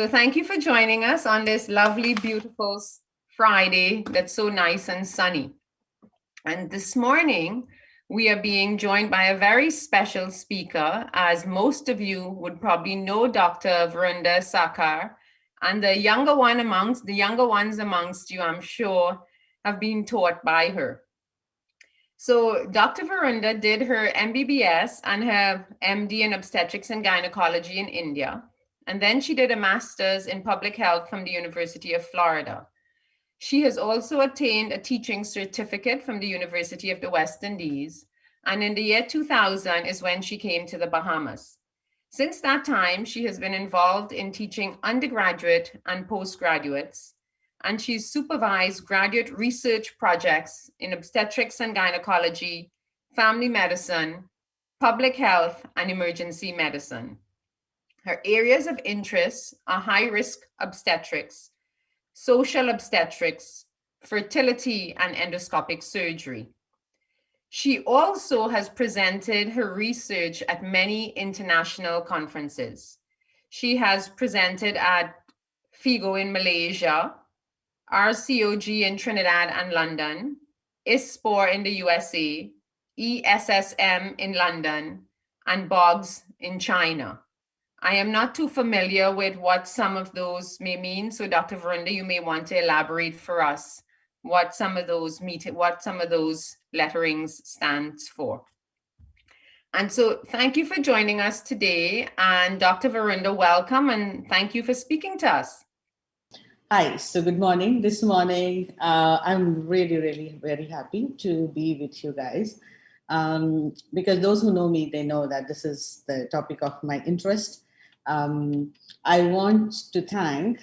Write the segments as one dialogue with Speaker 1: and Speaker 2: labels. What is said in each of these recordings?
Speaker 1: So thank you for joining us on this lovely, beautiful Friday that's so nice and sunny. And this morning, we are being joined by a very special speaker, as most of you would probably know Dr. Vrunda Sakharkar, and the younger ones amongst you, I'm sure, have been taught by her. So Dr. Vrunda did her MBBS and her MD in Obstetrics and Gynaecology in India. And then she did a master's in public health from the University of Florida. She has also attained a teaching certificate from the University of the West Indies. And in the year 2000 is when she came to the Bahamas. Since that time, she has been involved in teaching undergraduate and postgraduates, and she's supervised graduate research projects in obstetrics and gynecology, family medicine, public health, and emergency medicine. Her areas of interest are high-risk obstetrics, social obstetrics, fertility, and endoscopic surgery. She also has presented her research at many international conferences. She has presented at FIGO in Malaysia, RCOG in Trinidad and London, ISPOR in the USA, ESSM in London, and BOGS in China. I am not too familiar with what some of those may mean, so Dr. Vrunda, you may want to elaborate for us what some of those letterings stands for. And so thank you for joining us today. And Dr. Vrunda, welcome, and thank you for speaking to us.
Speaker 2: Hi, so good morning. This morning, I'm really very happy to be with you guys. Because those who know me, they know that this is the topic of my interest. I want to thank,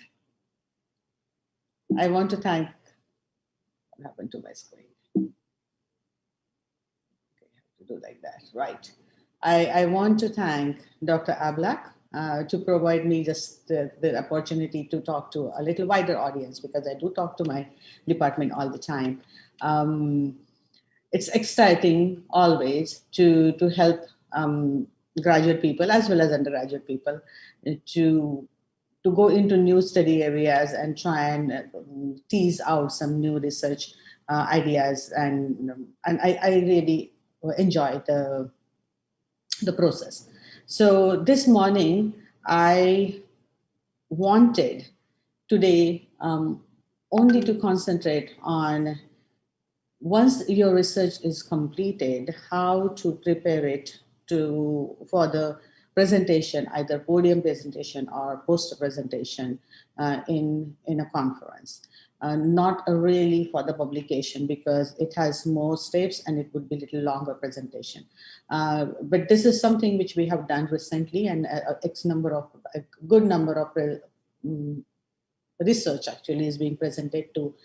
Speaker 2: what happened to my screen? Okay, I have to do like that, right. I want to thank Dr. Ablak to provide me just the opportunity to talk to a little wider audience, because I do talk to my department all the time. It's exciting always to help graduate people as well as undergraduate people to go into new study areas and try and tease out some new research ideas, and I really enjoy the process. So this morning, I wanted today only to concentrate on, once your research is completed, how to prepare it for the presentation, either podium presentation or poster presentation in a conference. Not really for the publication, because it has more steps and it would be a little longer presentation. But this is something which we have done recently, and a good number of research actually is being presented to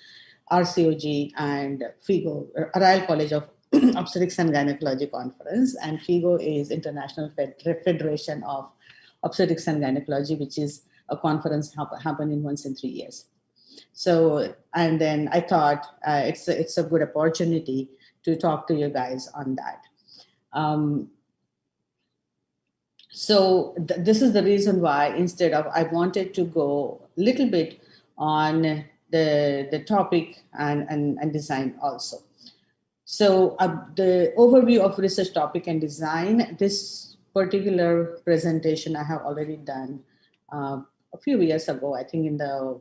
Speaker 2: RCOG and FIGO, Royal College of Obstetrics and Gynaecology Conference, and FIGO is International Federation of Obstetrics and Gynaecology, which is a conference happening once in 3 years. So, and then I thought it's a good opportunity to talk to you guys on that. This is the reason why, instead of, I wanted to go a little bit on the topic and design also. So the overview of research topic and design, this particular presentation I have already done a few years ago, I think in our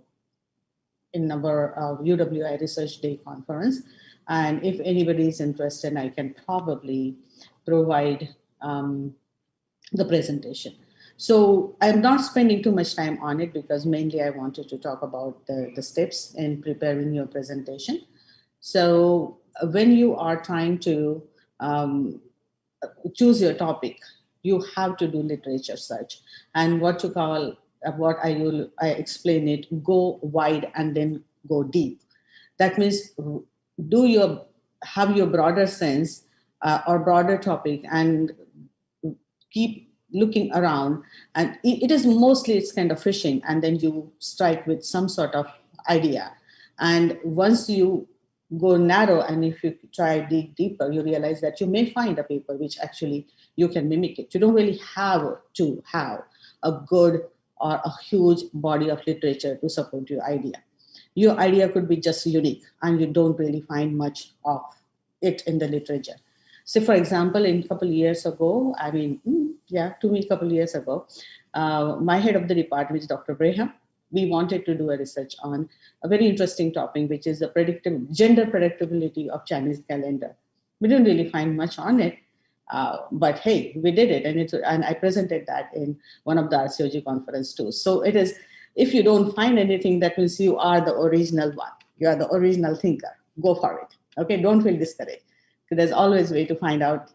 Speaker 2: UWI Research Day conference. And if anybody is interested, I can probably provide the presentation. So I'm not spending too much time on it, because mainly I wanted to talk about the steps in preparing your presentation. So when you are trying to choose your topic, you have to do literature search, and what I explain it, go wide and then go deep. That means have your broader sense or broader topic, and keep looking around. And it's kind of fishing, and then you strike with some sort of idea. And once you go narrow, and if you try dig deeper, you realize that you may find a paper which actually you can mimic it. You don't really have to have a good or a huge body of literature to support your idea. Your idea could be just unique and you don't really find much of it in the literature. So, for example, in a couple of years ago, to me, a couple of years ago, my head of the department is Dr. Braham. We wanted to do a research on a very interesting topic, which is the gender predictability of Chinese calendar. We didn't really find much on it, but hey, we did it, and I presented that in one of the RCOG conference too. So it is, if you don't find anything, that means you are the original one. You are the original thinker. Go for it. Okay, don't feel discouraged. There's always a way to find out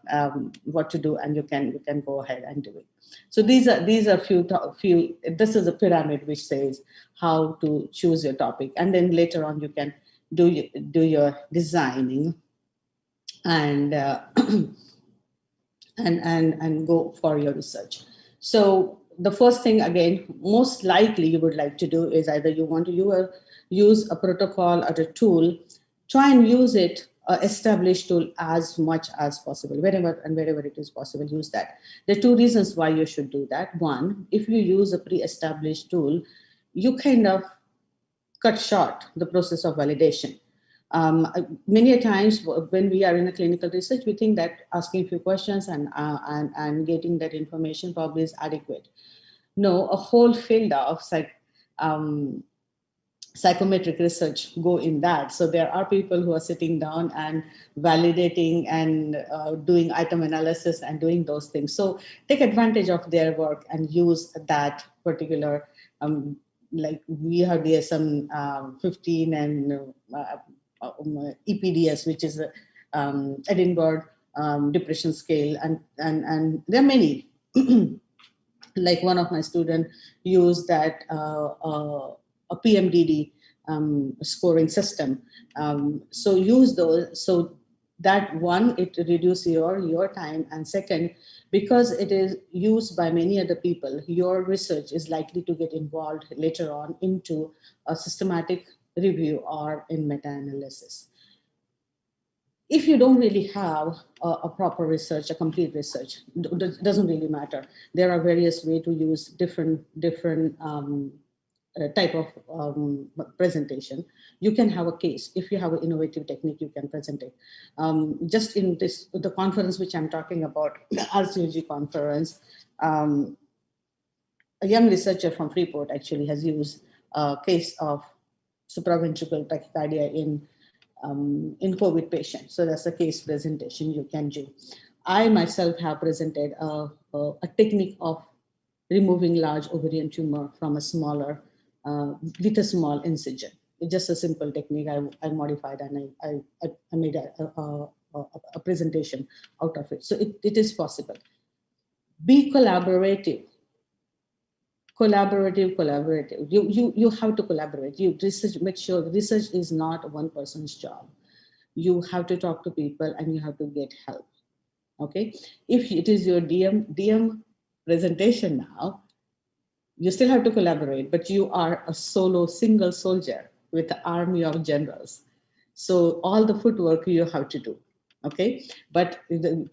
Speaker 2: what to do, and you can go ahead and do it. So these are few. This is a pyramid which says how to choose your topic, and then later on you can do your designing and and go for your research. So the first thing, again, most likely you would like to do is either you want to use a protocol or a tool, try and use it, established tool as much as possible, wherever it is possible, use that. There are two reasons why you should do that. One, if you use a pre-established tool, you kind of cut short the process of validation. Many a times when we are in a clinical research, we think that asking a few questions and getting that information probably is adequate. No, a whole field of psychometric research go in that. So there are people who are sitting down and validating and doing item analysis and doing those things. So take advantage of their work and use that particular, like we have DSM 15 and EPDS, which is Edinburgh Depression Scale, and there are many. Like one of my students used that a PMDD scoring system. So use those. So that one, it reduces your time, and second, because it is used by many other people, your research is likely to get involved later on into a systematic review or in meta-analysis. If you don't really have a proper research, a complete research, doesn't really matter. There are various ways to use different type of presentation. You can have a case. If you have an innovative technique, you can present it. Just in the conference which I'm talking about, the RCOG conference, a young researcher from Freeport actually has used a case of supraventricular tachycardia in COVID patients. So that's a case presentation you can do. I myself have presented a technique of removing large ovarian tumor from a smaller, with a small incision. It's just a simple technique I modified, and I made a presentation out of it. So it is possible. Be collaborative. You have to collaborate. You research, make sure research is not one person's job. You have to talk to people and you have to get help. Okay, if it is your DM presentation now, you still have to collaborate, but you are a single soldier with an army of generals. So all the footwork you have to do. Okay, but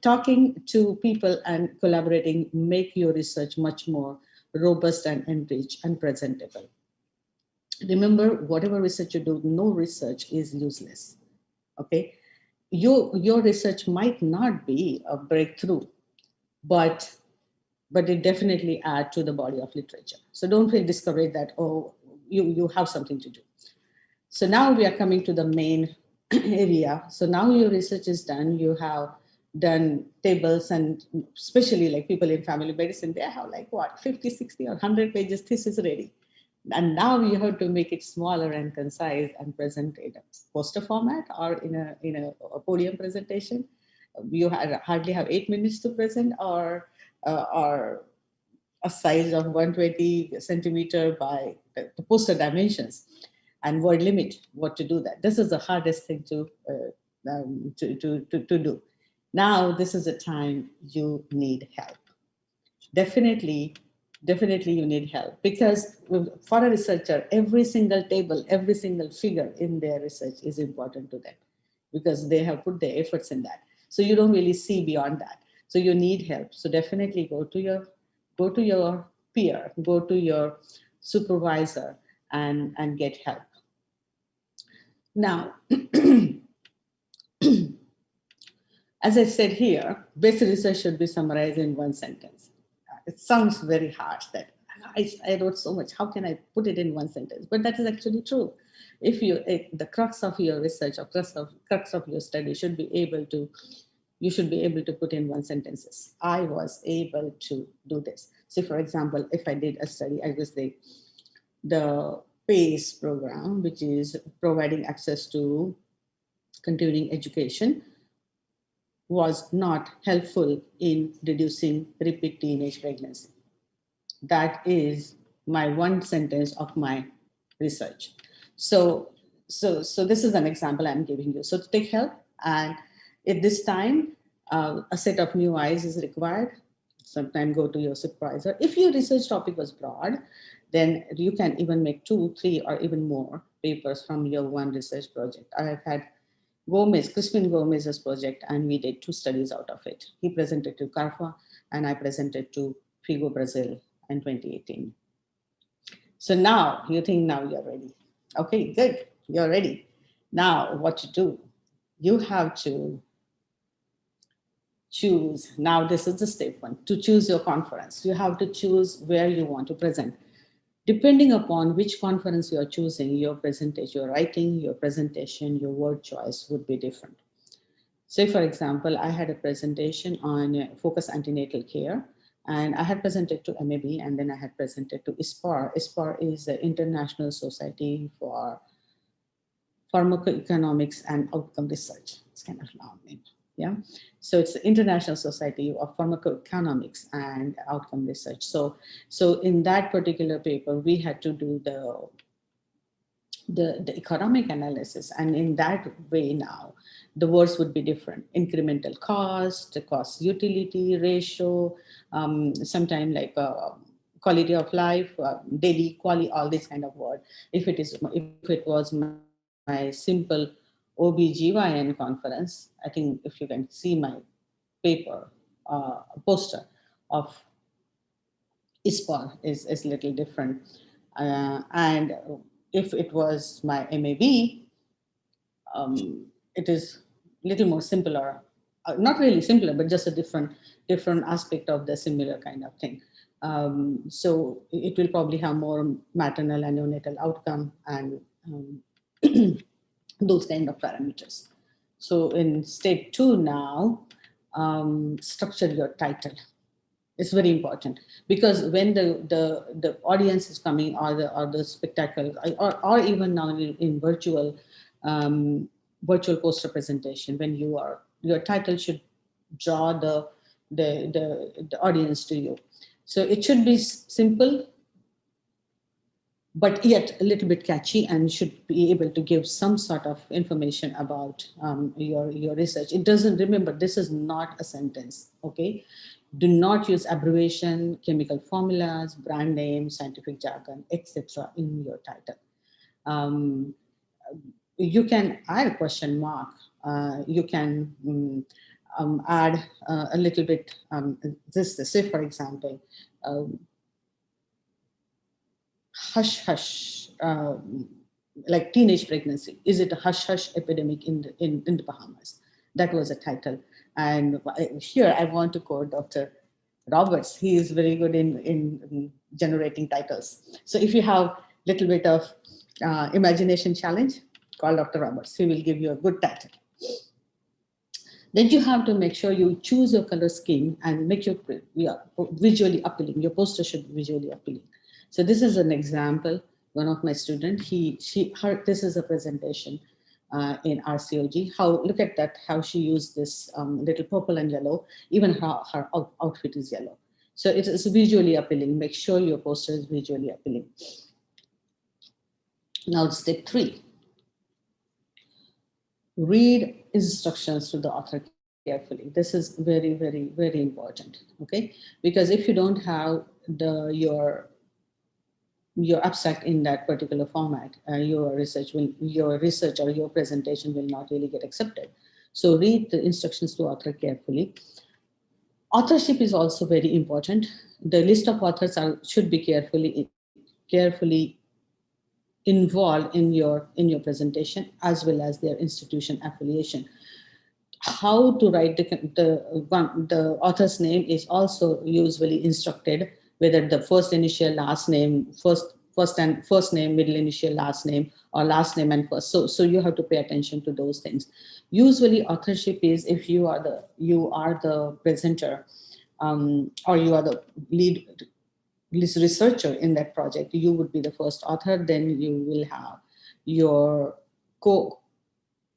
Speaker 2: talking to people and collaborating make your research much more robust and enriched and presentable. Remember, whatever research you do, no research is useless. Okay, your research might not be a breakthrough, but it definitely adds to the body of literature. So don't feel discouraged that, oh, you have something to do. So now we are coming to the main area. So now your research is done. You have done tables, and especially like people in family medicine, they have like what, 50, 60 or 100 pages thesis ready. And now you have to make it smaller and concise and present in a poster format or in a podium presentation. You hardly have 8 minutes to present, or a size of 120 centimeter by the poster dimensions and word limit. What to do that? This is the hardest thing to do. Now, this is a time you need help. Definitely you need help, because for a researcher, every single table, every single figure in their research is important to them, because they have put their efforts in that. So you don't really see beyond that. So you need help. So definitely go to your peer, go to your supervisor and get help. Now, as I said here, basic research should be summarized in one sentence. It sounds very harsh that I wrote so much. How can I put it in one sentence? But that is actually true. If the crux of your research or crux of your study should be able to, you should be able to put in one sentences. I was able to do this. So, for example, if I did a study, I was the PACE program, which is providing access to continuing education, was not helpful in reducing repeat teenage pregnancy. That is my one sentence of my research. So this is an example I'm giving you. So to take help, and at this time, a set of new eyes is required. Sometimes go to your supervisor. If your research topic was broad, then you can even make 2, 3, or even more papers from your one research project. I have had Crispin Gomez's project, and we did 2 studies out of it. He presented to CARFA, and I presented to FIGO Brazil in 2018. So now you think now you're ready. Okay, good. You're ready. Now what to do? You have to choose. Now this is the step one. To choose your conference, you have to choose where you want to present. Depending upon which conference you are choosing, your presentation, your writing, your presentation, your word choice would be different. Say, for example, I had a presentation on focus antenatal care, and I had presented to MAB, and then I had presented to ISPAR. ISPAR is the International Society for Pharmacoeconomics and Outcome Research. It's kind of long name. Yeah. So it's the International Society of Pharmacoeconomics and Outcome Research. So in that particular paper, we had to do the economic analysis, and in that way now the words would be different: incremental cost, the cost utility ratio, sometime like quality of life, daily quality, all this kind of word. If it was my simple OBGYN conference, I think if you can see my paper, poster of ISPAR is a little different. And if it was my MAB, it is a little more simpler, not really simpler, but just a different aspect of the similar kind of thing. So it will probably have more maternal and neonatal outcome and those kind of parameters. So in step 2 now, structure your title. It's very important, because when the audience is coming, or the spectacle, or even now in virtual poster presentation, when your title should draw the audience to you. So it should be simple, but yet a little bit catchy, and should be able to give some sort of information about your research. It doesn't, remember, this is not a sentence, okay? Do not use abbreviation, chemical formulas, brand names, scientific jargon, etc. in your title. You can add a question mark. You can add a little bit, say, for example, hush hush, like teenage pregnancy. Is it a hush hush epidemic in the Bahamas? That was a title. And here I want to quote Dr. Roberts. He is very good in generating titles. So if you have a little bit of imagination challenge, call Dr. Roberts. He will give you a good title. Then you have to make sure you choose your color scheme and make your visually appealing. Your poster should be visually appealing. So this is an example. One of my students, this is a presentation in RCOG. Look at that, how she used this little purple and yellow. Even her outfit is yellow. So it is visually appealing. Make sure your poster is visually appealing. Now step 3. Read instructions to the author carefully. This is very, very, very important. Okay, because if you don't have your abstract in that particular format, your research or your presentation will not really get accepted. So read the instructions to author carefully. Authorship is also very important. The list of authors should be carefully involved in your presentation, as well as their institution affiliation. How to write the author's name is also usually instructed, whether the first initial last name, first name, middle initial last name, or last name and first. So you have to pay attention to those things. Usually authorship is, if you are the presenter, or you are the lead researcher in that project, you would be the first author. Then you will have your co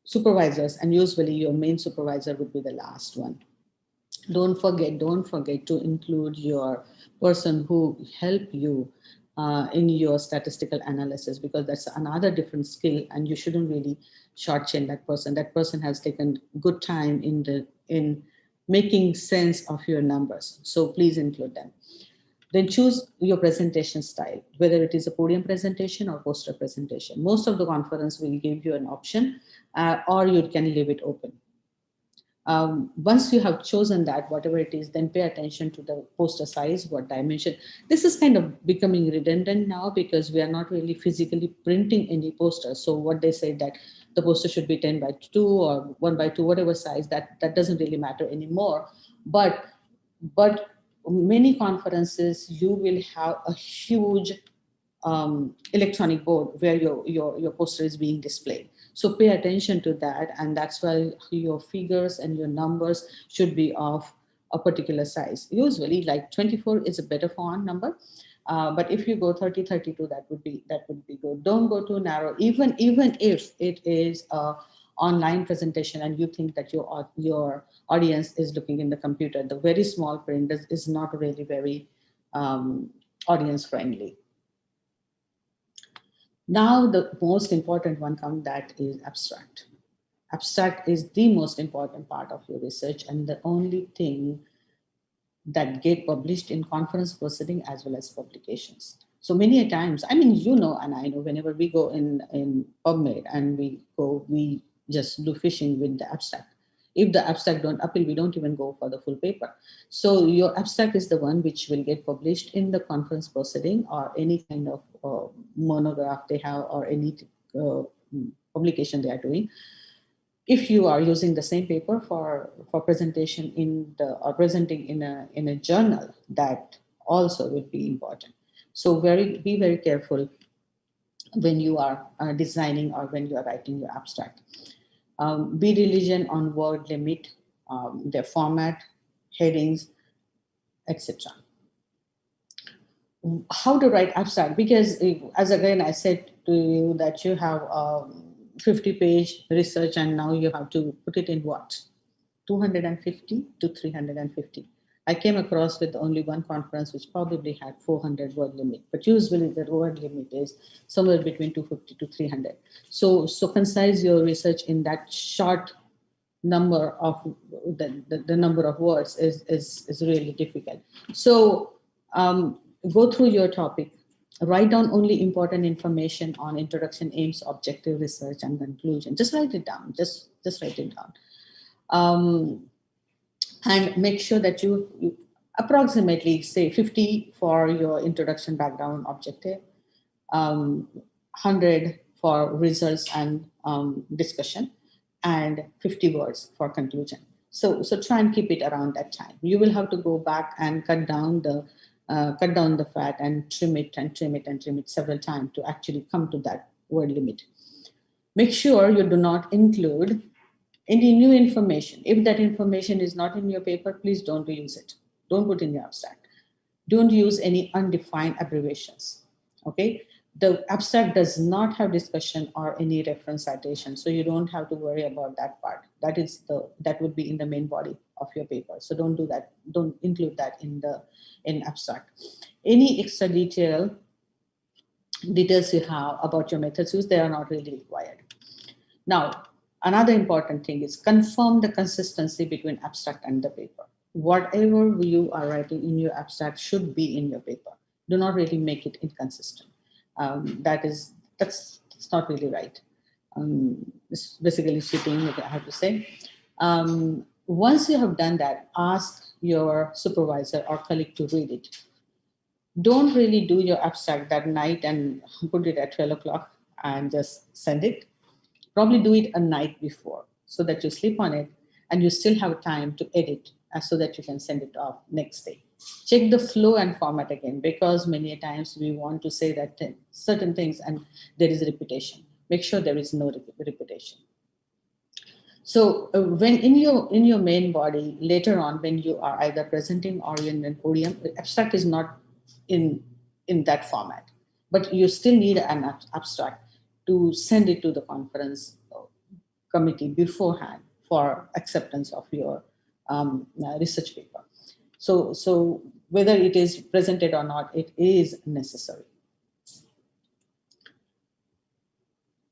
Speaker 2: supervisors, and usually your main supervisor would be the last one. Don't forget to include your person who help you in your statistical analysis, because that's another different skill, and you shouldn't really shortchange that person. That person has taken good time in making sense of your numbers, so please include them. Then choose your presentation style, whether it is a podium presentation or poster presentation. Most of the conference will give you an option, or you can leave it open. Once you have chosen that, whatever it is, then pay attention to the poster size, what dimension. This is kind of becoming redundant now, because we are not really physically printing any posters. So what they say, that the poster should be 10 by 2 or 1 by 2, whatever size, that doesn't really matter anymore. But many conferences, you will have a huge electronic board where your poster is being displayed. So pay attention to that, and that's why your figures and your numbers should be of a particular size. Usually, like 24 is a better font number, but if you go 30, 32, that would be good. Don't go too narrow, even if it is a online presentation and you think that your audience is looking in the computer. The very small print is not really very audience friendly. Now, the most important one comes, that is abstract. Abstract is the most important part of your research, and the only thing that get published in conference proceeding as well as publications. So many a times, I mean, and I know, whenever we go in PubMed and we just do fishing with the abstract. If the abstract don't appeal, we don't even go for the full paper. So your abstract is the one which will get published in the conference proceeding, or any kind of monograph they have, or any uh, publication they are doing. If you are using the same paper for presentation or presenting in a journal, that also would be important. So be very careful when you are designing or when you are writing your abstract. Be diligent on word limit, their format, headings, etc. How to write abstract, because as again I said to you that you have 50-page research, and now you have to put it in what, 250 to 350. I came across with only one conference which probably had 400 word limit, but usually the word limit is somewhere between 250 to 300. So concise your research in that short number of the number of words is really difficult. So go through your topic, write down only important information on introduction, aims, objective, research, and conclusion. Just write it down. Just write it down. And make sure that you approximately say 50 for your introduction, background, objective, 100 for results and discussion, and 50 words for conclusion. So try and keep it around that time. You will have to go back and cut down the fat and trim it several times to actually come to that word limit. Make sure you do not include any new information. If that information is not in your paper, please don't use it. Don't put in your abstract. Don't use any undefined abbreviations. Okay? The abstract does not have discussion or any reference citation, so you don't have to worry about that part. That would be in the main body of your paper. So don't do that. Don't include that in abstract. Any extra details you have about your methods used, they are not really required. Now, another important thing is confirm the consistency between abstract and the paper. Whatever you are writing in your abstract should be in your paper. Do not really make it inconsistent. That's not really right. It's basically cheating, I have to say. Once you have done that, ask your supervisor or colleague to read it. Don't really do your abstract that night and put it at 12 o'clock and just send it. Probably do it a night before so that you sleep on it and you still have time to edit so that you can send it off next day. Check the flow and format again, because many times we want to say that certain things and there is repetition. Make sure there is no repetition. So when in your main body later on, when you are either presenting or in a podium, the abstract is not in in that format, but you still need an abstract to send it to the conference committee beforehand for acceptance of your research paper. So whether it is presented or not, it is necessary.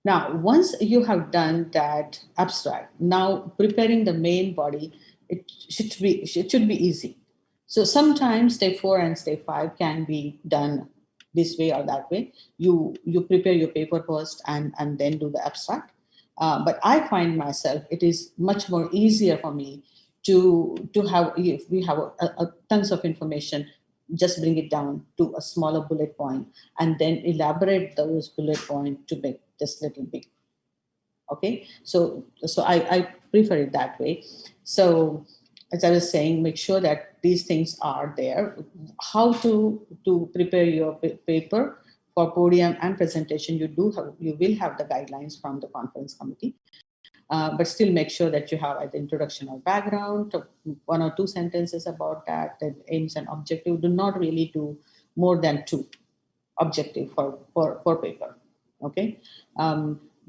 Speaker 2: Now, once you have done that abstract, now preparing the main body, it should be easy. So sometimes step 4 and step 5 can be done this way or that way. You prepare your paper first and then do the abstract. But I find myself it is much more easier for me to have, if we have a tons of information, just bring it down to a smaller bullet point and then elaborate those bullet points to make just little big. Okay, so I prefer it that way. So as I was saying, make sure that these things are there. How to prepare your paper for podium and presentation, you will have the guidelines from the conference committee. But still make sure that you have either introduction or background, 1 or 2 sentences about that, the aims and objective. Do not really do more than 2 objective for paper. Okay.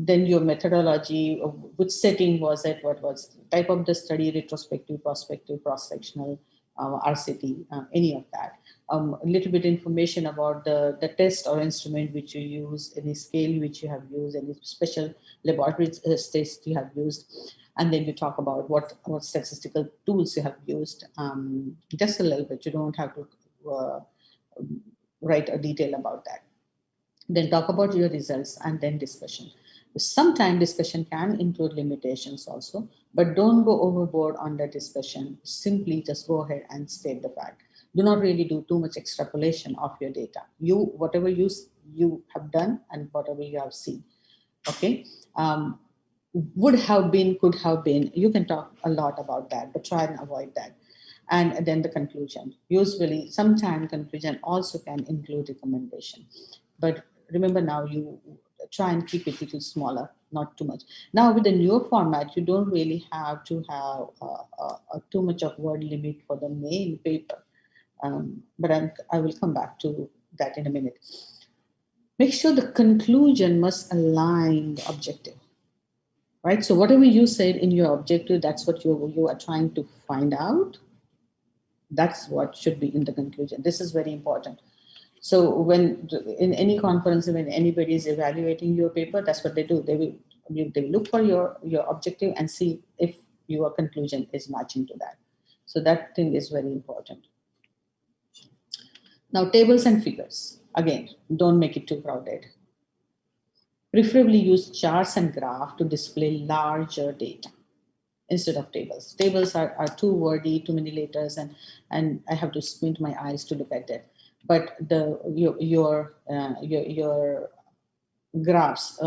Speaker 2: Then your methodology, which setting was it, what was the type of the study, retrospective, prospective, cross-sectional, RCT, any of that. A little bit information about the test or instrument which you use, any scale which you have used, any special laboratory test you have used. And then you talk about what statistical tools you have used, just a little bit. You don't have to write a detail about that. Then talk about your results and then discussion. Sometimes discussion can include limitations also, but don't go overboard on the discussion. Simply just go ahead and state the fact. Do not really do too much extrapolation of your data. Whatever you have done and whatever you have seen. Okay. Would have been, could have been. You can talk a lot about that, but try and avoid that. And then the conclusion. Usually, sometimes conclusion also can include recommendation. But remember now, you try and keep it a little smaller, not too much. Now with the newer format, you don't really have to have too much of word limit for the main paper. But I will come back to that in a minute. Make sure the conclusion must align the objective. Right? So whatever you said in your objective, that's what you are trying to find out. That's what should be in the conclusion. This is very important. So when in any conference, when anybody is evaluating your paper, that's what they do. They will look for your objective and see if your conclusion is matching to that. So that thing is very important. Now, tables and figures. Again, don't make it too crowded. Preferably use charts and graph to display larger data instead of tables. Tables are too wordy, too many letters, and I have to squint my eyes to look at it. But your graphs,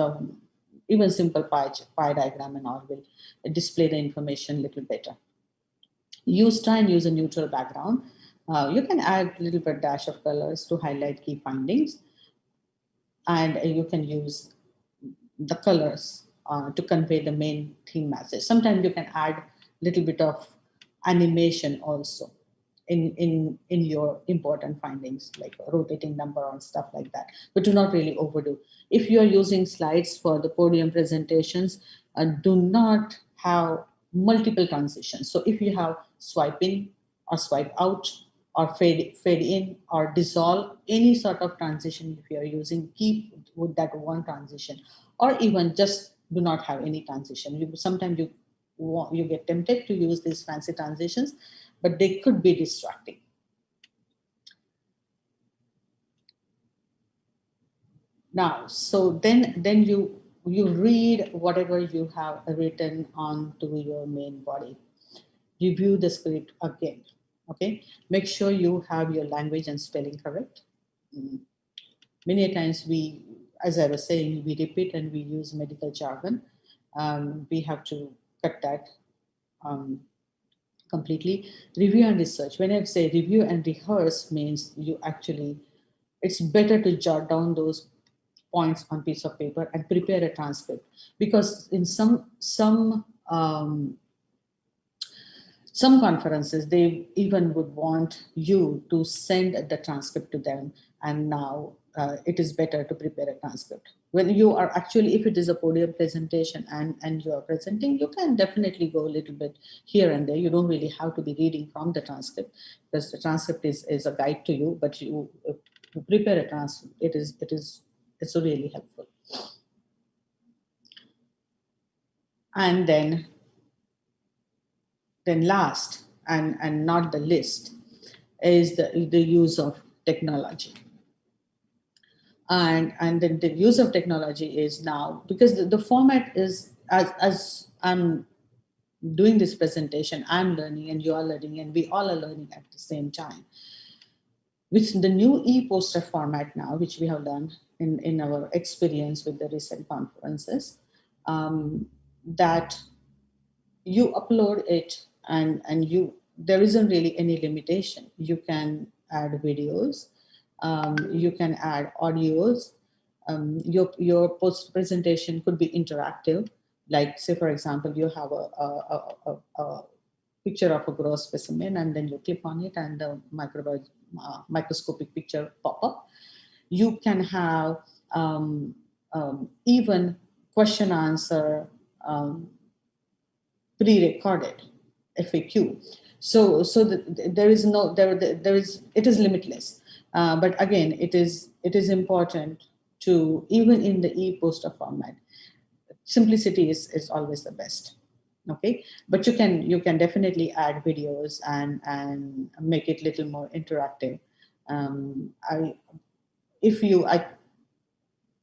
Speaker 2: even simple pie diagram and all, will display the information a little better. Try and use a neutral background. You can add a little bit dash of colors to highlight key findings, and you can use the colors to convey the main theme message. Sometimes you can add a little bit of animation also in your important findings, like a rotating number and stuff like that, but do not really overdo. If you are using slides for the podium presentations, do not have multiple transitions. So if you have swipe in or swipe out or fade in or dissolve, any sort of transition if you are using, keep with that one transition, or even just do not have any transition. Sometimes you get tempted to use these fancy transitions, but they could be distracting. Now, so then you read whatever you have written onto your main body. Review the script again. Okay, make sure you have your language and spelling correct. Many times we, as I was saying, we repeat and we use medical jargon. We have to cut that um, completely. Review and research. When I say review and rehearse means you actually, it's better to jot down those points on piece of paper and prepare a transcript, because in some conferences they even would want you to send the transcript to them, and now it is better to prepare a transcript. When you are actually, if it is a podium presentation and you are presenting, you can definitely go a little bit here and there. You don't really have to be reading from the transcript, because the transcript is a guide to you, but you prepare a transcript. It's really helpful. And then last and not the least is the use of technology. And then the use of technology is now, because the format is, as I'm doing this presentation, I'm learning and you are learning and we all are learning at the same time. With the new e-poster format now, which we have done in our experience with the recent conferences, that you upload it and you, there isn't really any limitation. You can add videos, you can add audios. Your post presentation could be interactive, like say for example you have a picture of a gross specimen and then you click on it and the microscopic picture pop up. You can have even question answer pre-recorded FAQ. So there is no there is, it is limitless. But again, it is important to, even in the e-poster format, simplicity is always the best. Okay, but you can definitely add videos and make it a little more interactive. I if you I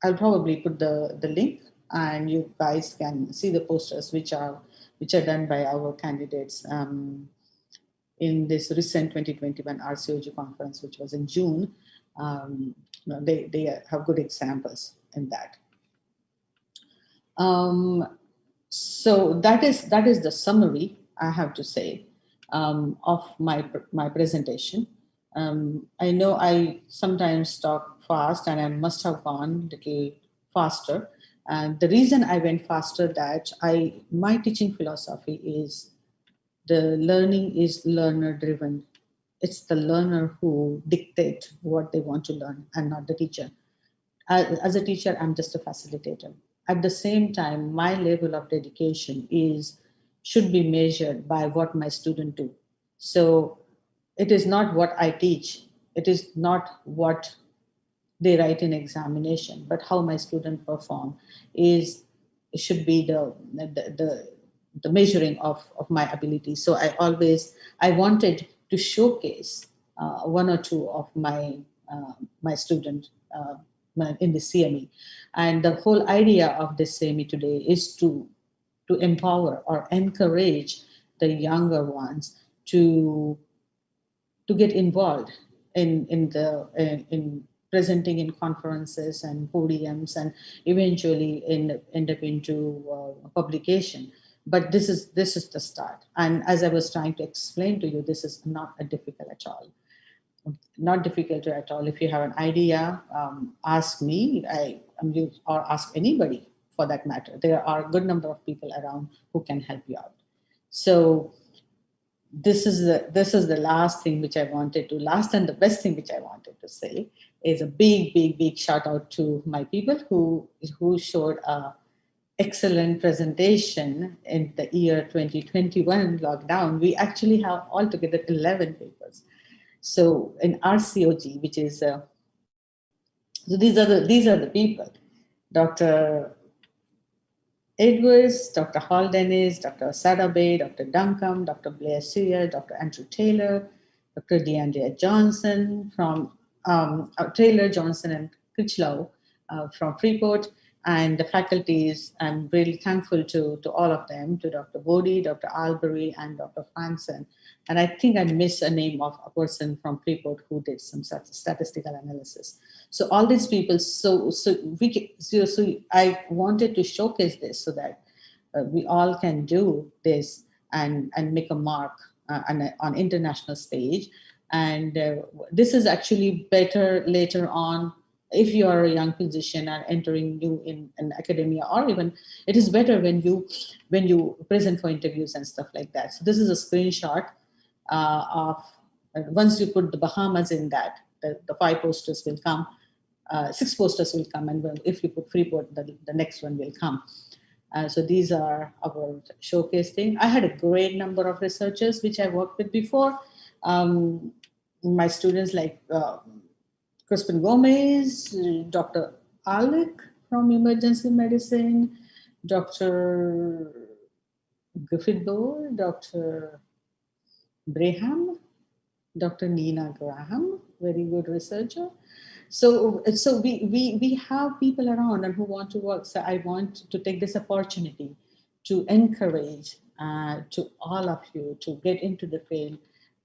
Speaker 2: I'll probably put the link, and you guys can see the posters which are done by our candidates in this recent 2021 RCOG conference, which was in June. They have good examples in that. So that is the summary, I have to say, of my presentation. I know I sometimes talk fast, and I must have gone a little faster. And the reason I went faster, that my teaching philosophy is the learning is learner driven. It's the learner who dictate what they want to learn, and not the teacher. As a teacher, I'm just a facilitator. At the same time, my level of dedication should be measured by what my students do. So it is not what I teach, it is not what they write in examination, but how my student perform should be the measuring of my ability. So I wanted to showcase one or two of my student in the CME. And the whole idea of this CME today is to empower or encourage the younger ones to get involved in presenting in conferences and podiums, and eventually end up into publication. But this is the start. And as I was trying to explain to you, this is not a difficult at all. Not difficult at all. If you have an idea, ask me, or ask anybody for that matter. There are a good number of people around who can help you out. So this is the last thing which I wanted to, last and the best thing which I wanted to say is a big shout out to my people who showed a excellent presentation in the year 2021 lockdown. We actually have altogether 11 papers. So in RCOG, which is so these are the people: Dr. Edwards, Dr. Hall Dennis, Dr. Sadabe, Dr. Duncombe, Dr. Blair Sear, Dr. Andrew Taylor, Dr. DeAndrea Johnson from Taylor, Johnson, and Critchlow from Freeport, And the faculties, I'm really thankful to all of them, to Dr. Bodhi, Dr. Albury, and Dr. Franson. And I think I missed a name of a person from Freeport who did some statistical analysis. So all these people, so I wanted to showcase this so that we all can do this and make a mark on international stage. And this is actually better later on if you are a young physician and entering new in academia, or even it is better when you present for interviews and stuff like that. So this is a screenshot of once you put the Bahamas in that, the 5 posters will come, 6 posters will come, and if you put Freeport, the next one will come. So these are our showcase thing. I had a great number of researchers which I worked with before. My students like Crispin Gomez, Dr. Alec from emergency medicine, Dr. Griffith Bole, Dr. Braham, Dr. Nina Graham, very good researcher. So we have people around and who want to work. So I want to take this opportunity to encourage to all of you to get into the field.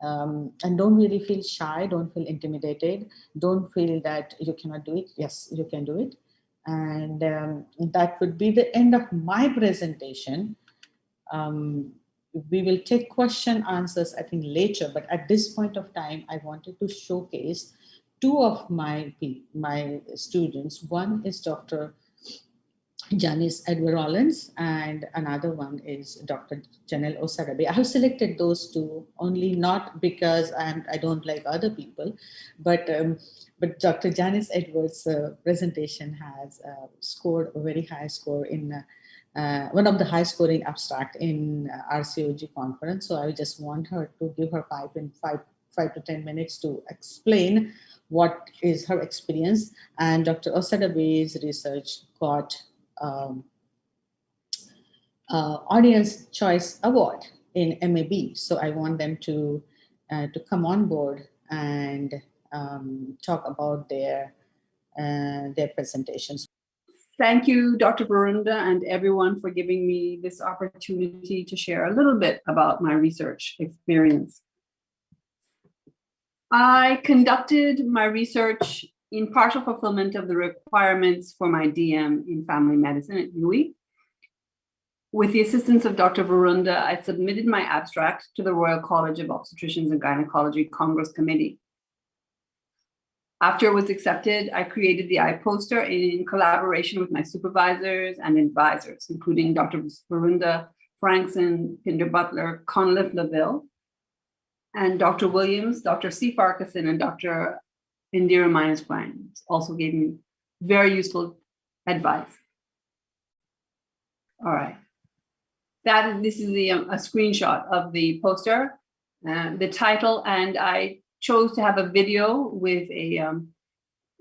Speaker 2: And don't really feel shy, don't feel intimidated, don't feel that you cannot do it. Yes, you can do it. And that would be the end of my presentation. We will take question answers, I think, later, but at this point of time, I wanted to showcase 2 of my students. One is Dr. Janice Edward Rollins, and another one is Dr. Janelle Osadabe. I have selected those 2 only not because I don't like other people, but Dr. Janice Edwards' presentation has scored a very high score in one of the high scoring abstract in RCOG conference. So I just want her to give her 5 to 10 minutes to explain what is her experience. And Dr. Osadabe's research got Audience Choice Award in MAB. So I want them to come on board and talk about their presentations.
Speaker 3: Thank you, Dr. Vrunda, and everyone for giving me this opportunity to share a little bit about my research experience. I conducted my research in partial fulfillment of the requirements for my DM in family medicine at UWI. With the assistance of Dr. Vrunda, I submitted my abstract to the Royal College of Obstetricians and Gynaecology Congress Committee. After it was accepted, I created the I-poster in collaboration with my supervisors and advisors, including Dr. Vrunda, Frankson, Pinder Butler, Conliffe Laville, and Dr. Williams, Dr. Sakharkar, and Dr. Indira Minus-Quine also gave me very useful advice. All right. This is a screenshot of the poster, the title, and I chose to have a video with a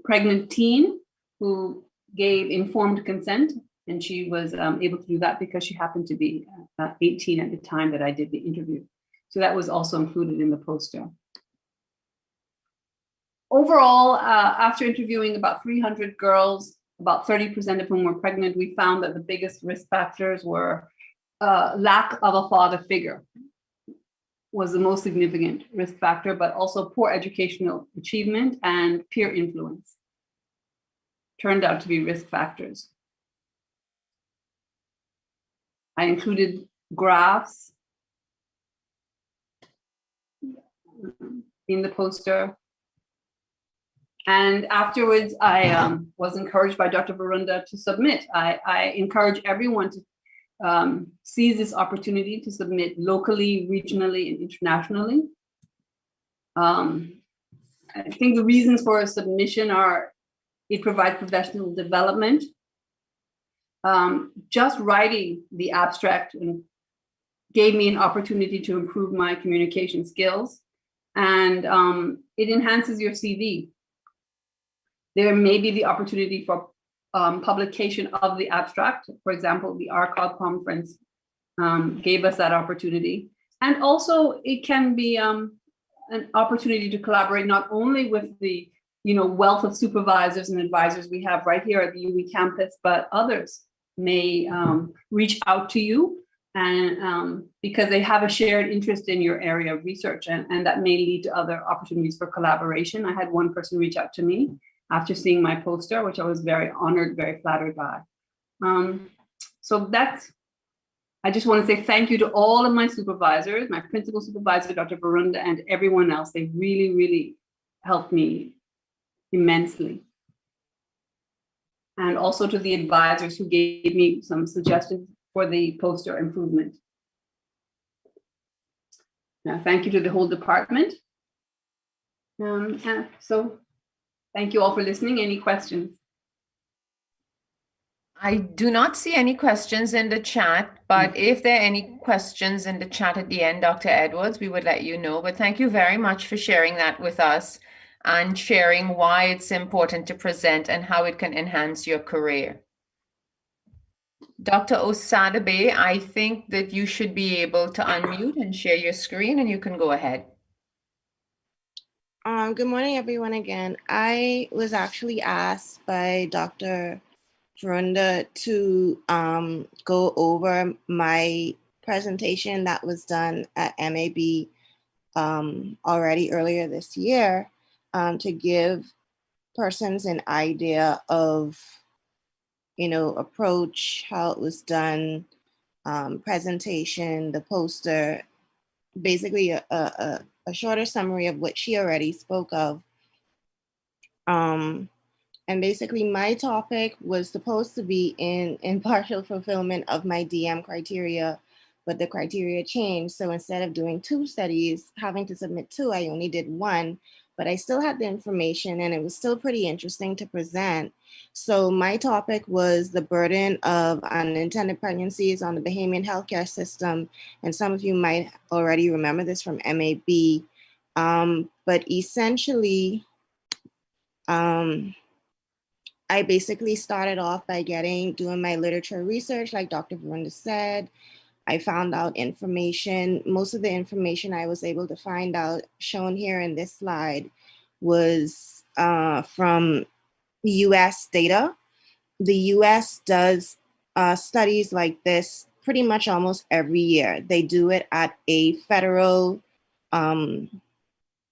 Speaker 3: pregnant teen who gave informed consent, and she was able to do that because she happened to be 18 at the time that I did the interview. So that was also included in the poster. Overall, after interviewing about 300 girls, about 30% of whom were pregnant, we found that the biggest risk factors were lack of a father figure was the most significant risk factor, but also poor educational achievement and peer influence turned out to be risk factors. I included graphs in the poster. And afterwards, I was encouraged by Dr. Vrunda to submit. I encourage everyone to seize this opportunity to submit locally, regionally, and internationally. I think the reasons for a submission are it provides professional development. Just writing the abstract gave me an opportunity to improve my communication skills, and it enhances your CV. There may be the opportunity for publication of the abstract. For example, the ARCOG conference gave us that opportunity. And also it can be an opportunity to collaborate not only with the wealth of supervisors and advisors we have right here at the UWI campus, but others may reach out to you, and because they have a shared interest in your area of research, and that may lead to other opportunities for collaboration. I had one person reach out to me after seeing my poster, which I was very honored, very flattered by. So I just want to say thank you to all of my supervisors, my principal supervisor, Dr. Vrunda, and everyone else. They really, really helped me immensely. And also to the advisors who gave me some suggestions for the poster improvement. Now, thank you to the whole department. So thank you all for listening. Any questions?
Speaker 1: I do not see any questions in the chat, but if there are any questions in the chat at the end, Dr. Edwards, we would let you know. But thank you very much for sharing that with us and sharing why it's important to present and how it can enhance your career. Dr. Osadabe, I think that you should be able to unmute and share your screen, and you can go ahead.
Speaker 4: Good morning, everyone, again. I was actually asked by Dr. Vrunda to go over my presentation that was done at MAB already earlier this year to give persons an idea of, approach, how it was done, presentation, the poster, basically a shorter summary of what she already spoke of. And basically my topic was supposed to be in partial fulfillment of my DM criteria, but the criteria changed. So instead of doing 2 studies, having to submit 2, I only did 1, but I still had the information and it was still pretty interesting to present. So my topic was the burden of unintended pregnancies on the Bahamian healthcare system. And some of you might already remember this from MAB, but essentially, I basically started off by doing my literature research, like Dr. Vrunda said. I found out information. Most of the information I was able to find out, shown here in this slide, was from US data. The US does studies like this pretty much almost every year. They do it at a federal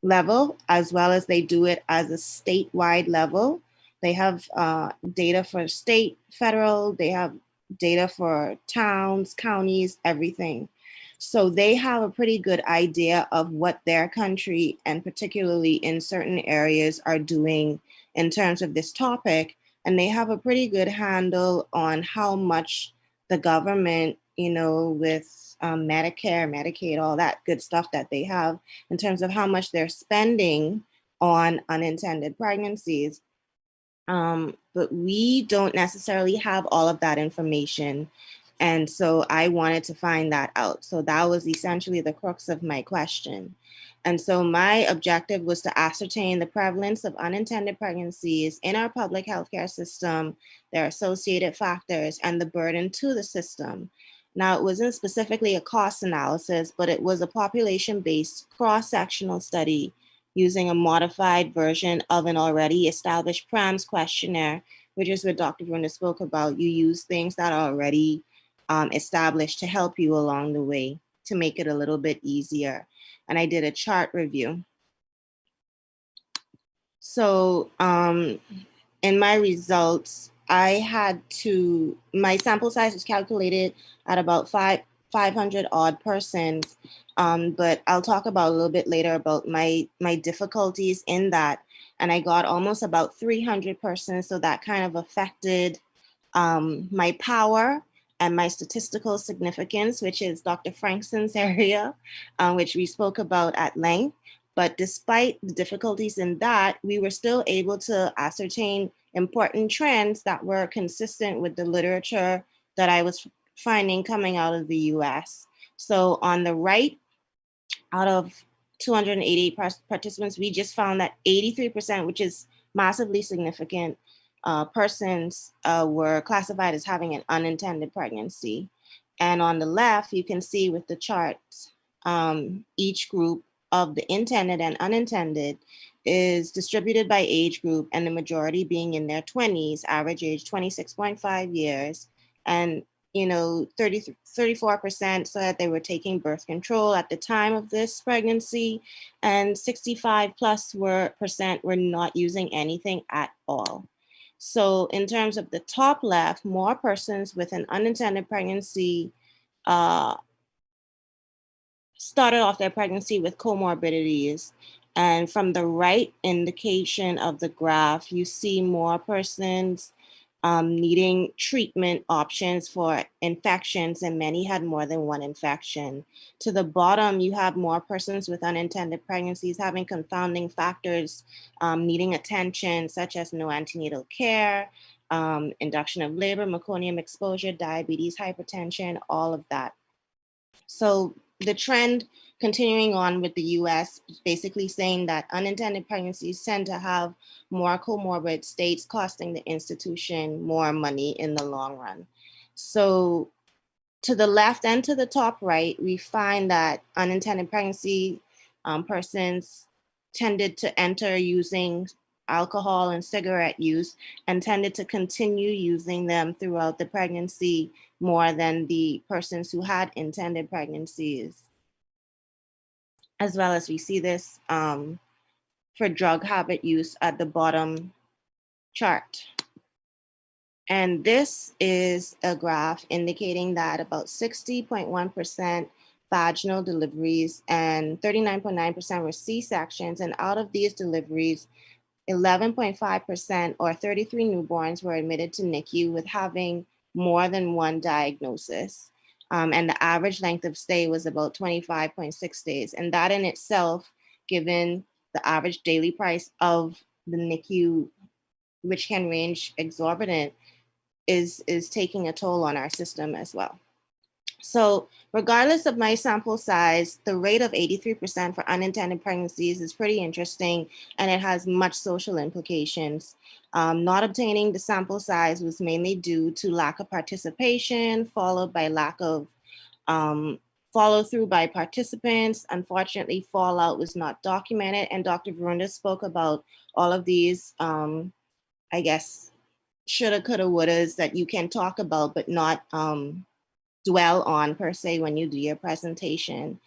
Speaker 4: level, as well as they do it as a statewide level. They have data for state, federal, they have data for towns, counties, everything. So they have a pretty good idea of what their country, and particularly in certain areas, are doing in terms of this topic. And they have a pretty good handle on how much the government, with Medicare, Medicaid, all that good stuff that they have in terms of how much they're spending on unintended pregnancies. But we don't necessarily have all of that information. And so I wanted to find that out. So that was essentially the crux of my question. And so my objective was to ascertain the prevalence of unintended pregnancies in our public healthcare system, their associated factors, and the burden to the system. Now, it wasn't specifically a cost analysis, but it was a population-based cross-sectional study using a modified version of an already established PRAMS questionnaire, which is what Dr. Vrunda spoke about. You use things that are already established to help you along the way to make it a little bit easier. And I did a chart review. So in my results, my sample size was calculated at about 500 odd persons. But I'll talk about a little bit later about my difficulties in that. And I got almost about 300 persons. So that kind of affected my power and my statistical significance, which is Dr. Frankson's area, which we spoke about at length. But despite the difficulties in that, we were still able to ascertain important trends that were consistent with the literature that I was finding coming out of the US. So on the right, out of 280 participants, we just found that 83%, which is massively significant, persons were classified as having an unintended pregnancy. And on the left, you can see with the charts, each group of the intended and unintended is distributed by age group, and the majority being in their 20s, average age 26.5 years. And 34% said that they were taking birth control at the time of this pregnancy, and 65% were not using anything at all. So in terms of the top left, more persons with an unintended pregnancy started off their pregnancy with comorbidities. And from the right indication of the graph, you see more persons needing treatment options for infections, and many had more than one infection. To the bottom, you have more persons with unintended pregnancies having confounding factors needing attention, such as no antenatal care, induction of labor, meconium exposure, diabetes, hypertension, all of that. So the trend continuing on with the US, basically saying that unintended pregnancies tend to have more comorbid states, costing the institution more money in the long run. So to the left and to the top right, we find that unintended pregnancy persons tended to enter using alcohol and cigarette use, and tended to continue using them throughout the pregnancy more than the persons who had intended pregnancies. As well as we see this for drug habit use at the bottom chart. And this is a graph indicating that about 60.1% vaginal deliveries and 39.9% were C-sections. And out of these deliveries, 11.5% or 33 newborns were admitted to NICU with having more than one diagnosis. And the average length of stay was about 25.6 days. And that in itself, given the average daily price of the NICU, which can range exorbitant, is taking a toll on our system as well. So regardless of my sample size, the rate of 83% for unintended pregnancies is pretty interesting, and it has much social implications. Not obtaining the sample size was mainly due to lack of participation, followed by lack of follow through by participants. Unfortunately, fallout was not documented, and Dr. Vrunda spoke about all of these, I guess, shoulda, coulda, wouldas that you can talk about, but not dwell on per se when you do your presentation.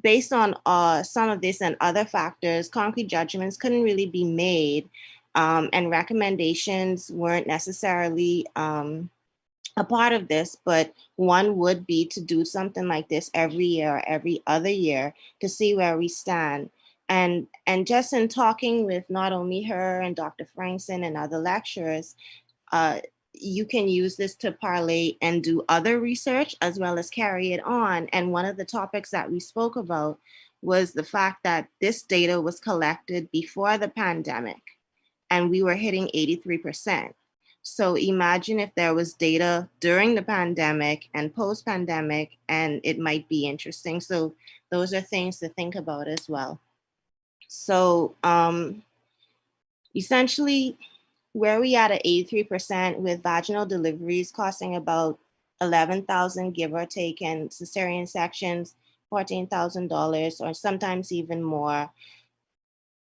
Speaker 4: Based on some of this and other factors, concrete judgments couldn't really be made, and recommendations weren't necessarily a part of this, but one would be to do something like this every year or every other year to see where we stand. And just in talking with not only her and Dr. Frankson and other lecturers, you can use this to parlay and do other research as well as carry it on. And one of the topics that we spoke about was the fact that this data was collected before the pandemic, and we were hitting 83%. So imagine if there was data during the pandemic and post-pandemic, and it might be interesting. So those are things to think about as well. So essentially, where we at 83% with vaginal deliveries costing about $11,000, give or take, and cesarean sections, $14,000, or sometimes even more.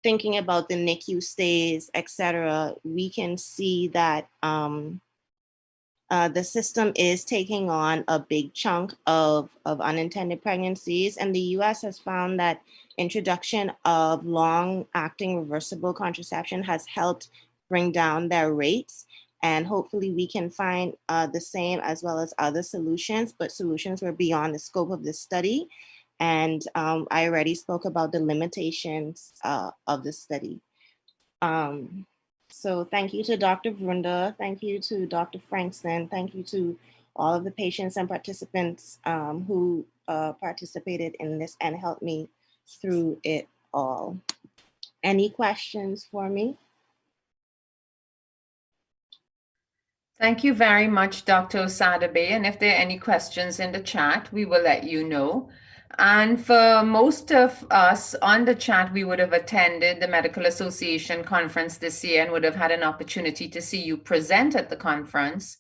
Speaker 4: Thinking about the NICU stays, etc., we can see that the system is taking on a big chunk of unintended pregnancies, and the US has found that introduction of long-acting reversible contraception has helped bring down their rates, and hopefully we can find the same as well as other solutions, but solutions were beyond the scope of this study. And I already spoke about the limitations of the study. So thank you to Dr. Vrunda, thank you to Dr. Frankson, thank you to all of the patients and participants who participated in this and helped me through it all. Any questions for me?
Speaker 1: Thank you very much, Dr. Sadabe. And if there are any questions in the chat, we will let you know. And for most of us on the chat, we would have attended the Medical Association conference this year and would have had an opportunity to see you present at the conference.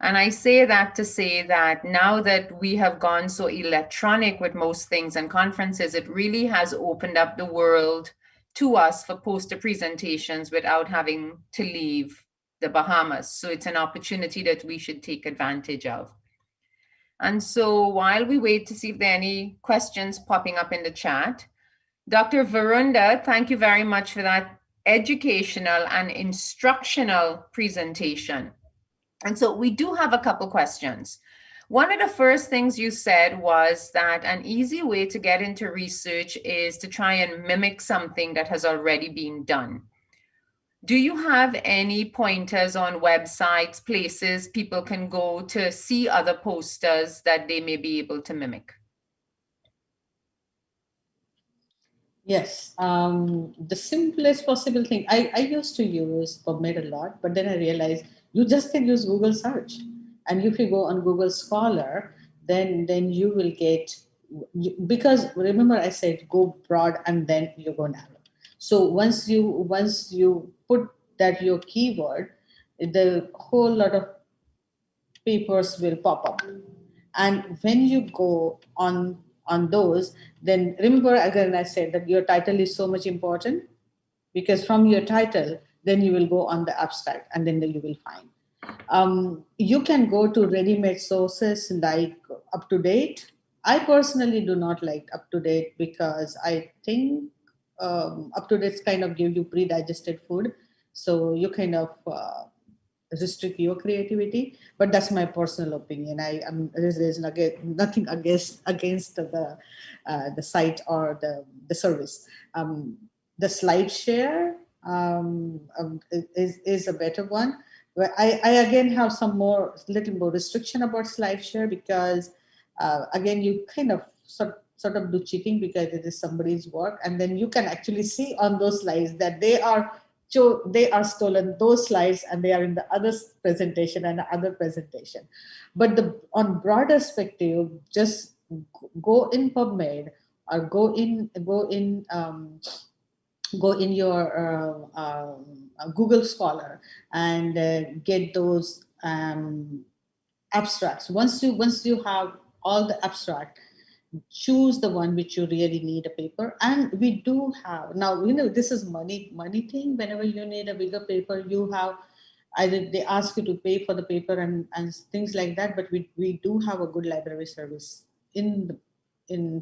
Speaker 1: And I say that to say that now that we have gone so electronic with most things and conferences, it really has opened up the world to us for poster presentations without having to leave the Bahamas. So it's an opportunity that we should take advantage of. And so while we wait to see if there are any questions popping up in the chat, Dr. Vrunda, thank you very much for that educational and instructional presentation. And so we do have a couple questions. One of the first things you said was that an easy way to get into research is to try and mimic something that has already been done. Do you have any pointers on websites, places people can go to see other posters that they may be able to mimic?
Speaker 2: Yes, the simplest possible thing. I used to use PubMed a lot, but then I realized you just can use Google search. And if you go on Google Scholar, then you will get, because remember I said go broad and then you go narrow. So once you put that your keyword, the whole lot of papers will pop up. And when you go on those, then remember again I said that your title is so much important, because from your title then you will go on the abstract and then you will find. You can go to ready-made sources like Up to Date. I personally do not like Up to Date because I think Up to Date kind of give you pre-digested food, so you kind of restrict your creativity. But that's my personal opinion. I am there's nothing against the site or the service. The SlideShare is a better one. But I again have some little more restriction about SlideShare, because again you kind of sort of do cheating, because it is somebody's work, and then you can actually see on those slides that they are stolen those slides and they are in the other presentation and the other presentation. But on broader perspective, just go in PubMed or go in your Google Scholar and get those abstracts. Once you have all the abstract, choose the one which you really need a paper. And we do have now, this is money thing. Whenever you need a bigger paper, you have either they ask you to pay for the paper and things like that. But we do have a good library service in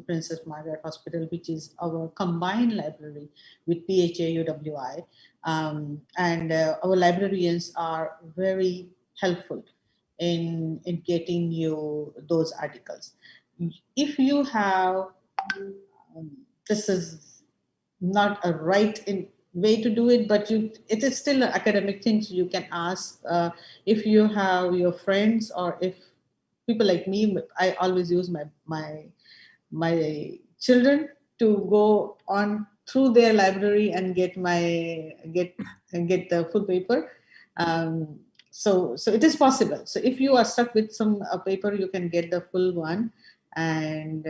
Speaker 2: Princess Margaret Hospital, which is our combined library with PHA UWI, and our librarians are very helpful in getting you those articles. If you have, this is not a way to do it, but it is still an academic thing. So you can ask if you have your friends, or if people like me, I always use my children to go on through their library and get the full paper. So it is possible. So if you are stuck with some paper, you can get the full one and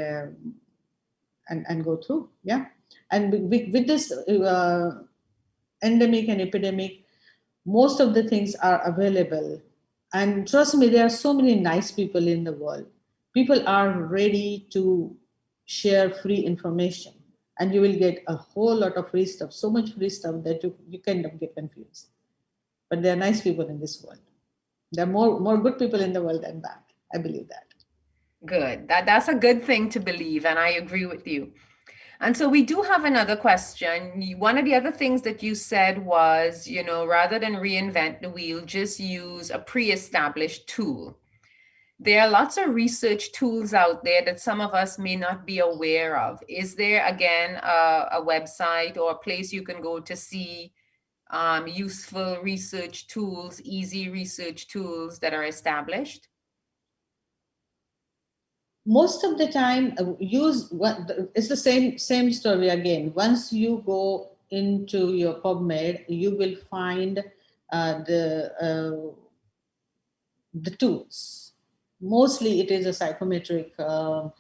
Speaker 2: go through. Yeah. And with this endemic and epidemic, most of the things are available. And trust me, there are so many nice people in the world. People are ready to share free information, and you will get a whole lot of free stuff, so much free stuff that you kind of get confused. But there are nice people in this world. There are more good people in the world than bad. I believe that.
Speaker 1: Good. That's a good thing to believe, and I agree with you. And so we do have another question. One of the other things that you said was, rather than reinvent the wheel, just use a pre-established tool. There are lots of research tools out there that some of us may not be aware of. Is there, again, a website or a place you can go to see useful research tools, easy research tools that are established?
Speaker 2: Most of the time, it's the same story again. Once you go into your PubMed, you will find the tools. Mostly, it is a psychometric part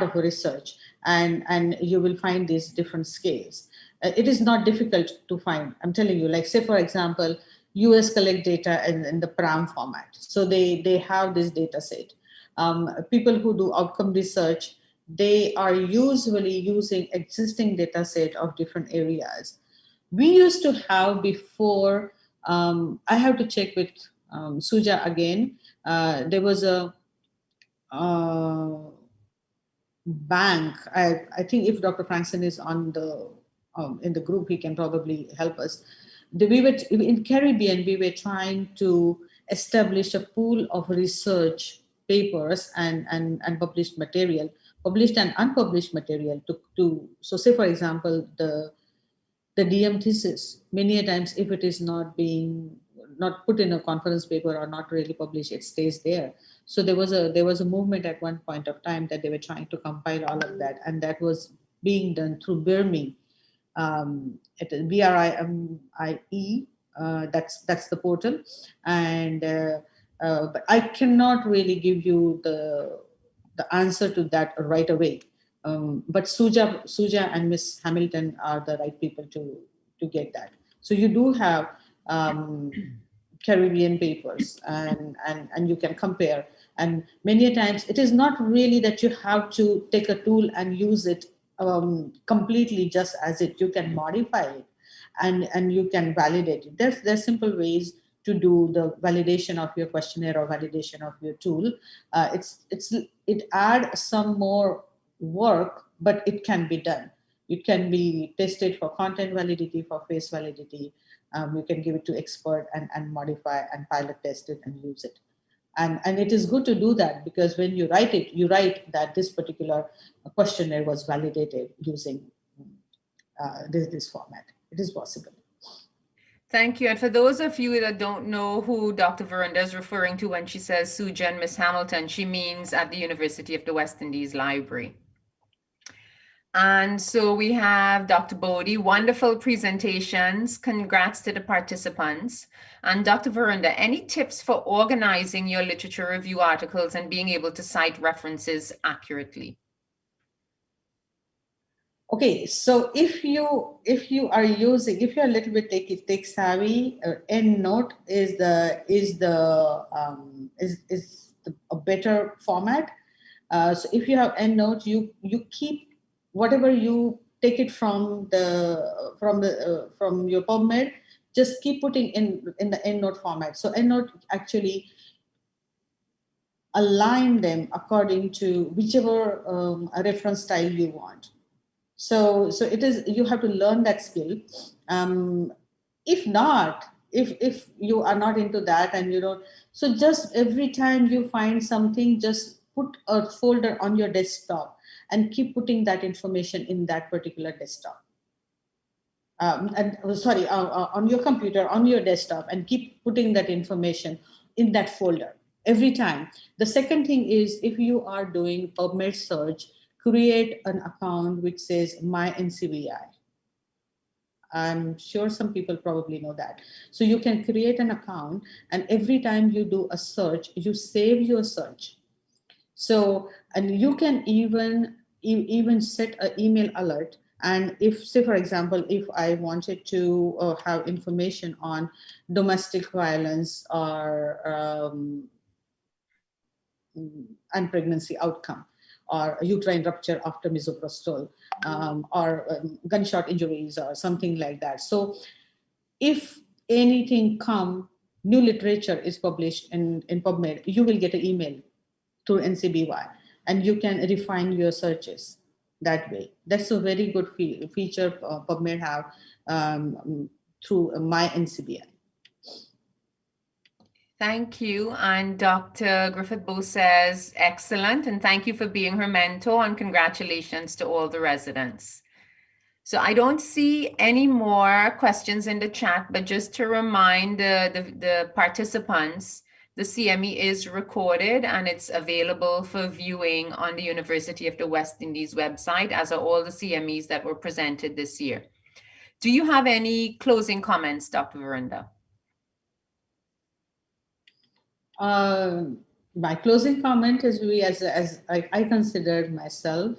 Speaker 2: of research, and you will find these different scales. It is not difficult to find. I'm telling you, like say for example, US collect data in the PRAM format. So they have this data set. People who do outcome research, they are usually using existing data set of different areas. We used to have before, I have to check with Suja again. There was a bank. I think if Dr. Frankson is on the in the group, he can probably help us. We were in Caribbean. We were trying to establish a pool of research papers and published material, published and unpublished material. So say for example the DM thesis. Many a times, if it is not put in a conference paper or not really published, it stays there. So there was a movement at one point of time that they were trying to compile all of that, and that was being done through BIRME, at BRIMIE. That's the portal, and but I cannot really give you the answer to that right away. But Suja and Miss Hamilton are the right people to get that. So you do have Caribbean papers, and you can compare. And many times it is not really that you have to take a tool and use it completely just as it. You can modify it, and you can validate it. There's simple ways to do the validation of your questionnaire or validation of your tool. It adds some more work, but it can be done. It can be tested for content validity, for face validity. You can give it to expert and modify and pilot test it and use it. And it is good to do that, because when you write it, you write that this particular questionnaire was validated using this format. It is possible.
Speaker 1: Thank you. And for those of you that don't know who Dr. Vrunda is referring to when she says Suja and Miss Hamilton, she means at the University of the West Indies Library. And so we have Dr. Bodhi, wonderful presentations. Congrats to the participants. And Dr. Vrunda, any tips for organizing your literature review articles and being able to cite references accurately?
Speaker 2: Okay, so if you are using, if you're a little bit tech savvy, EndNote is a better format. So if you have EndNote, you keep whatever you take it from your PubMed, just keep putting in the EndNote format. So EndNote actually align them according to whichever reference style you want. So it is, you have to learn that skill. If not, if you are not into that and you don't, so just every time you find something, just put a folder on your desktop and keep putting that information in that particular desktop. On your computer, on your desktop, and keep putting that information in that folder every time. The second thing is, if you are doing PubMed search, create an account which says My NCBI. I'm sure some people probably know that. So you can create an account, and every time you do a search, you save your search. So, and you can even set an email alert. And if, say, for example, if I wanted to have information on domestic violence or and pregnancy outcome, or uterine rupture after misoprostol, or gunshot injuries or something like that. So if anything new literature is published in PubMed, you will get an email through NCBY, and you can refine your searches that way. That's a very good feature PubMed have through My NCBI.
Speaker 1: Thank you. And Dr. Griffith-Bowe says, excellent. And thank you for being her mentor, and congratulations to all the residents. So I don't see any more questions in the chat, but just to remind the participants, the CME is recorded and it's available for viewing on the University of the West Indies website, as are all the CMEs that were presented this year. Do you have any closing comments, Dr. Vrunda?
Speaker 2: My closing comment is, as I considered myself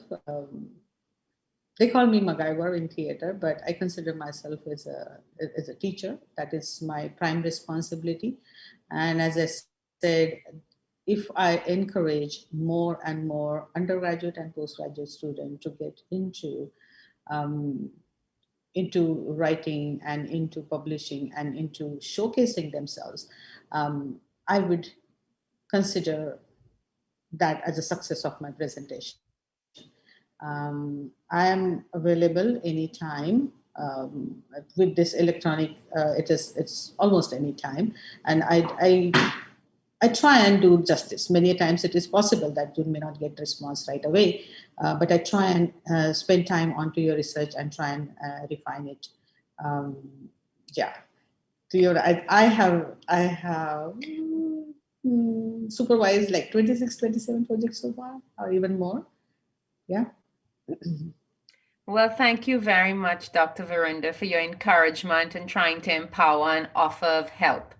Speaker 2: They call me MacGyver in theater, but I consider myself as a teacher. That is my prime responsibility. And as I said, if I encourage more and more undergraduate and postgraduate students to get um, into writing and into publishing and into showcasing themselves, I would consider that as a success of my presentation. I am available anytime with this electronic. It's almost any time, and I try and do justice. Many times it is possible that you may not get response right away, but I try and spend time onto your research and try and refine it. Um, yeah, I have supervised like 26, 27 projects so far, or even more. Yeah.
Speaker 1: Well, thank you very much, Dr. Vrunda, for your encouragement and trying to empower and offer of help.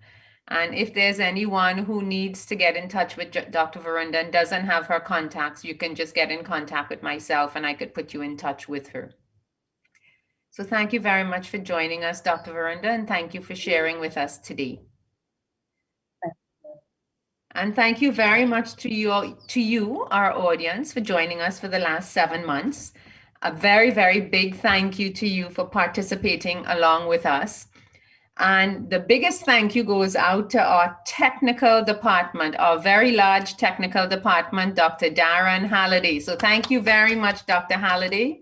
Speaker 1: And if there's anyone who needs to get in touch with Dr. Vrunda and doesn't have her contacts, you can just get in contact with myself and I could put you in touch with her. So thank you very much for joining us, Dr. Vrunda, and thank you for sharing with us today. And thank you very much to you, our audience, for joining us for the last 7 months. A very, very big thank you to you for participating along with us. And the biggest thank you goes out to our technical department, our very large technical department, Dr. Darren Halliday. So thank you very much, Dr. Halliday,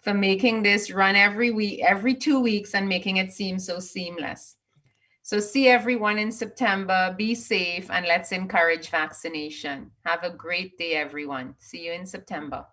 Speaker 1: for making this run every week, every 2 weeks, and making it seem so seamless. So see everyone in September. Be safe and let's encourage vaccination. Have a great day, everyone. See you in September.